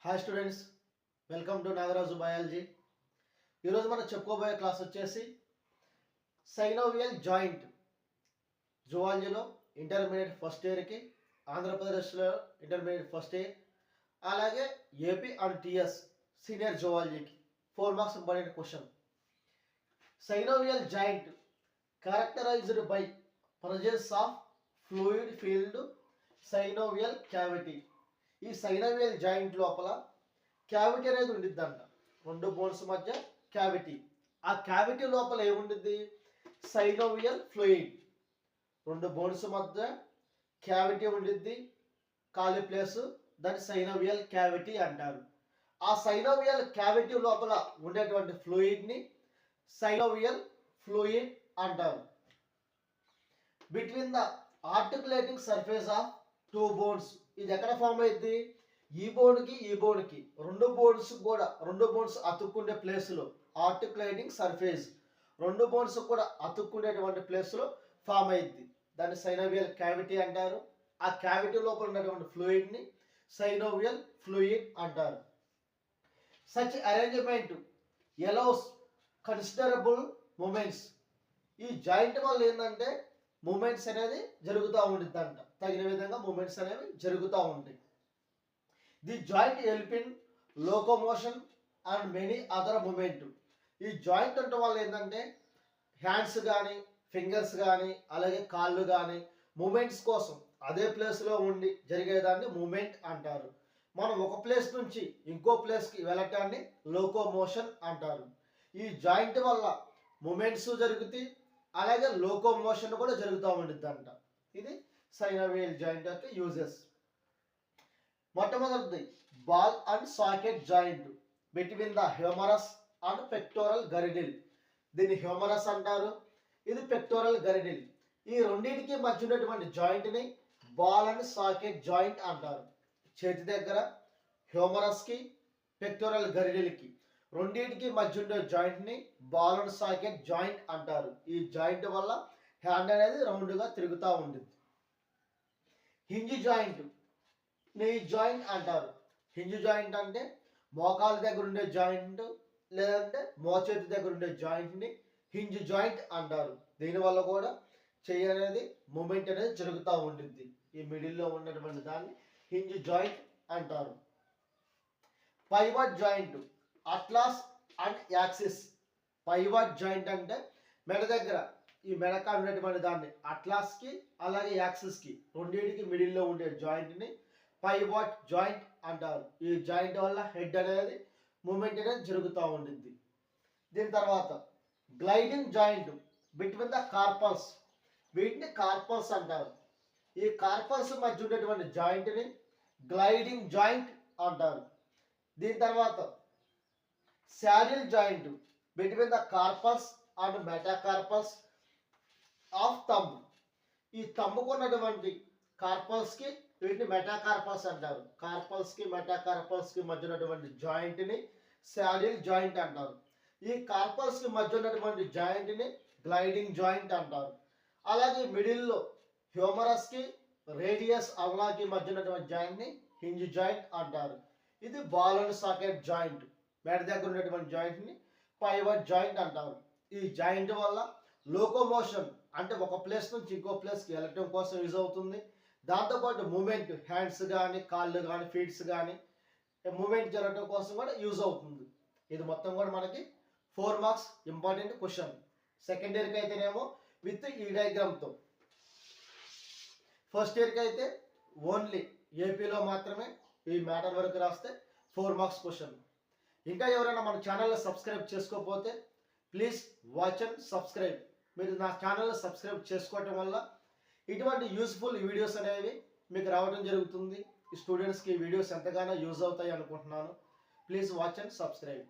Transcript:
Hi students, welcome to Nagaraju biology. ఈరోజు మనం చెప్పుకోబోయే క్లాస్ వచ్చేసి సైనోవియల్ జాయింట్. జువాలజీలో ఇంటర్మీడియట్ ఫస్ట్ ఇయర్కి, ఆంధ్రప్రదేశ్లో ఇంటర్మీడియట్ ఫస్ట్ ఇయర్, అలాగే ఏపీ అండ్ టిఎస్ సీనియర్ జువాలజీకి 4 marks important question. Synovial joint characterized by presence of fluid filled synovial cavity. ఈ సైనోవియల్ జాయింట్ లోపల క్యావిటీ అనేది ఉండిద్దంట. రెండు బోన్స్ మధ్య క్యావిటీ. ఆ క్యావిటీ లోపల ఏముండిద్ది? Synovial fluid. రెండు బోన్స్ మధ్య క్యావిటీ ఉండిద్ది, ఖాళీ ప్లేస్, దాన్ని సైనోవియల్ క్యావిటీ అంటారు. ఆ సైనోవియల్ క్యావిటీ లోపల ఉండేటువంటి ఫ్లూయిడ్ని సైనోవియల్ ఫ్లూయిడ్ అంటారు. Between the articulating surface of two bones. ఇది ఎక్కడ ఫామ్ అయింది? ఈ బోన్కి ఈ బోన్కి రెండు బోన్స్ అతుక్కుండే ప్లేస్లో ఆర్టికులేటింగ్ సర్ఫేస్, రెండు బోన్స్ కూడా అతుక్కుండేటువంటి ప్లేస్లో ఫామ్ అయింది. దాన్ని సైనోవియల్ క్యావిటీ అంటారు. ఆ క్యావిటీ లోపల ఉన్నటువంటి ఫ్లూయిడ్ని సైనోవియల్ ఫ్లూయిడ్ అంటారు. Such arrangement allows considerable movements. ఈ జాయింట్ వల్ల ఏంటంటే మూమెంట్స్ అనేది జరుగుతూ ఉంటుంది అంట. తగిన విధంగా మూమెంట్స్ అనేవి జరుగుతూ ఉంటాయి. The joint help in locomotion and many other movement. ఈ జాయింట్ ఉండటం వల్ల ఏంటంటే హ్యాండ్స్ కానీ, ఫింగర్స్ కానీ, అలాగే కాళ్ళు కానీ మూమెంట్స్ కోసం అదే ప్లేస్లో ఉండి జరిగేదాన్ని మూమెంట్ అంటారు. మనం ఒక ప్లేస్ నుంచి ఇంకో ప్లేస్కి వెళ్ళటాన్ని లోకోమోషన్ అంటారు. ఈ జాయింట్ వల్ల మూమెంట్స్ జరుగుతాయి, అలాగే లోకోమోషన్ కూడా జరుగుతూ ఉంటుంది అంట. ఇది సైనోవియల్ జాయింట్ యొక్క యూజెస్. మొట్టమొదటిది ball and socket joint between the humerus and pectoral girdle. దీన్ని హ్యూమరస్ అంటారు, ఇది పెక్టోరల్ గరిడిల్. ఈ రెండింటికి మధ్య ఉన్నటువంటి జాయింట్ని బాల్ అండ్ సాకెట్ జాయింట్ అంటారు. చేతి దగ్గర హ్యూమరస్కి, పెక్టోరల్ గరిడిల్కి రెండింటికి మధ్య ఉండే జాయింట్ని బాల్ అండ్ సాకెట్ జాయింట్ అంటారు. ఈ జాయింట్ వల్ల హ్యాండ్ అనేది రౌండ్గా తిరుగుతూ ఉంటుంది. హింజ్ జాయింట్, నీ జాయింట్ అంటారు. హింజ్ జాయింట్ అంటే మోకాల దగ్గర ఉండే జాయింట్, లేదంటే మోచేతి దగ్గర ఉండే జాయింట్ని హింజ్ జాయింట్ అంటారు. దీనివల్ల కూడా చెయ్యి అనేది మూమెంట్ అనేది జరుగుతూ ఉంటుంది. ఈ మిడిల్లో ఉన్నటువంటి దాన్ని హింజ్ జాయింట్ అంటారు. Pivot joint atlas and axis. Pivot joint అంటే మెడ దగ్గర ఈ మెడక ఉన్నటువంటి దాన్ని అట్లాస్కి, అలాగే యాక్సిస్కి రెండింటికి మిడిల్లో ఉండే జాయింట్ని పైవట్ జాయింట్ అంటారు. ఈ జాయింట్ వల్ల హెడ్ అనేది మూమెంట్ అనేది జరుగుతూ ఉంటుంది. దీని తర్వాత gliding joint between the carpals. వీటిని కార్పల్స్ అంటారు. ఈ కార్పల్స్ మధ్య ఉండేటువంటి జాయింట్ని గ్లైడింగ్ జాయింట్ అంటారు. దీని తర్వాత saddle joint between the carpals and metacarpals of thumb. ఈ థంబ్కు ఉన్నటువంటి కార్పల్స్కి వీటిని మెటాకార్పల్స్ అంటారు. కార్పల్స్కి మెటాకార్పల్స్కి మధ్య ఉన్నటువంటి జాయింట్ని శాడిల్ జాయింట్ అంటారు. ఈ కార్పల్స్కి మధ్య ఉన్నటువంటి జాయింట్ని గ్లైడింగ్ జాయింట్ అంటారు. అలాగే మిడిల్లో హ్యూమరస్కి, రేడియస్ అల్నాకి మధ్య ఉన్నటువంటి జాయింట్ని హింజ్ జాయింట్ అంటారు. ఇది బాల్ అండ్ సాకెట్ జాయింట్. మెడ దగ్గర ఉన్నటువంటి జాయింట్ని పైవట్ జాయింట్ అంటారు. ఈ జాయింట్ వల్ల లోకోమోషన్ అంటే ఒక ప్లేస్ నుంచి ఇంకో ప్లేస్కి వెళ్ళటం కోసం యూజ్ అవుతుంది. దాంతోపాటు మూమెంట్, హ్యాండ్స్ కానీ, కాళ్ళు కానీ, ఫీట్స్ కానీ మూమెంట్ జరగడం కోసం కూడా యూజ్ అవుతుంది. ఇది మొత్తం కూడా మనకి 4 మార్క్స్ ఇంపార్టెంట్ క్వశ్చన్. సెకండ్ ఇయర్కి అయితేనేమో విత్ ఈ డయాగ్రామ్తో, ఫస్ట్ ఇయర్కి అయితే ఓన్లీ ఏపీలో మాత్రమే ఈ మ్యాటర్ వరకు రాస్తే 4 మార్క్స్ క్వశ్చన్. ఇంకా ఎవరైనా మన ఛానల్ని సబ్స్క్రైబ్ చేసుకోకపోతే ప్లీజ్ వాచ్ అండ్ సబ్స్క్రైబ్. మీరు నా ఛానల్ని సబ్స్క్రైబ్ చేసుకోవటం వల్ల ఇటువంటి యూస్ఫుల్ వీడియోస్ అనేవి మీకు రావడం జరుగుతుంది. ఈ స్టూడెంట్స్కి ఈ వీడియోస్ ఎంతగానో యూజ్ అవుతాయి అనుకుంటున్నాను. Please watch and subscribe.